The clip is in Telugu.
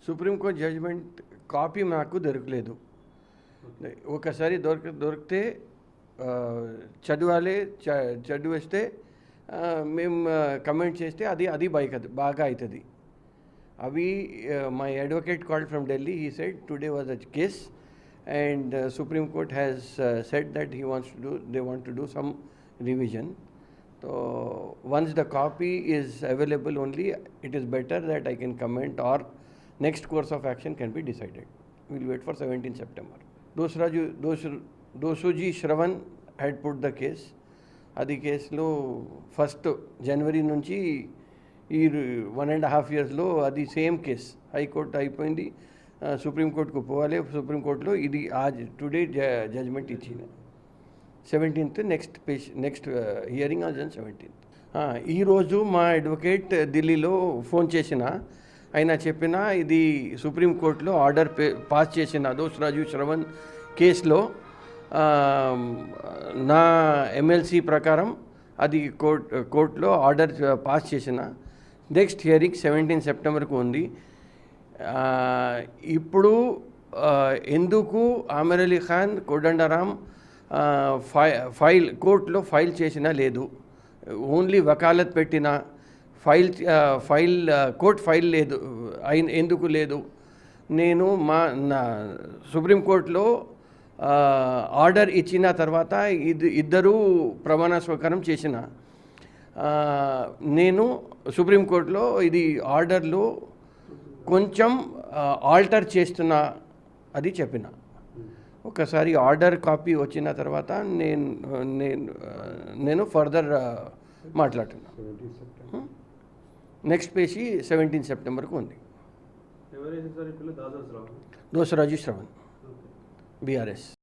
సుప్రీంకోర్టు జడ్జిమెంట్ కాపీ నాకు దొరకలేదు. ఒకసారి దొరికితే చదవాలి, చదివేస్తే మేము కమెంట్ చేస్తే అది బాగా అవుతుంది. అవి my advocate called from Delhi. He said today was a case and Supreme Court has said that they want to do some revision. So once the copy is available only, it is better that I can comment or next course of action can be decided. We will wait for 17 September. Dosuji Shravan had put the case. Adi case lo 1st January nunchi ఈ 1.5 years లో అది సేమ్ కేస్ హైకోర్టు అయిపోయింది, సుప్రీంకోర్టుకు పోవాలి. సుప్రీంకోర్టులో ఇది టుడే జడ్జ్మెంట్ ఇచ్చింది. 17th next hearing on 17th. ఈరోజు మా అడ్వకేట్ ఢిల్లీలో ఫోన్ చేసిన ఆయన చెప్పిన ఇది సుప్రీంకోర్టులో ఆర్డర్ పాస్ చేసిన దోసరాజు శ్రవణ్ కేసులో నా ఎమ్మెల్సీ ప్రకారం అది కోర్టులో ఆర్డర్ పాస్ చేసిన. నెక్స్ట్ హియరింగ్ 17 సెప్టెంబర్కు ఉంది. ఇప్పుడు ఎందుకు ఆమిర్ అలీ ఖాన్ కోదండరాం కోర్టులో ఫైల్ చేసినా లేదు, ఓన్లీ వకాలత్ పెట్టిన కోర్టు ఫైల్ లేదు, ఎందుకు లేదు? నేను నా సుప్రీంకోర్టులో ఆర్డర్ ఇచ్చిన తర్వాత ఇద్దరూ ప్రమాణ స్వీకారం చేసిన. నేను సుప్రీంకోర్టులో ఇది ఆర్డర్లో కొంచెం ఆల్టర్ చేస్తున్నా అది చెప్పిన. ఒకసారి ఆర్డర్ కాపీ వచ్చిన తర్వాత నేను ఫర్దర్ మాట్లాడుతున్నా. నెక్స్ట్ పేజీ 17 సెప్టెంబర్కు ఉంది. దోసరాజు శ్రవణ్, బీఆర్ఎస్.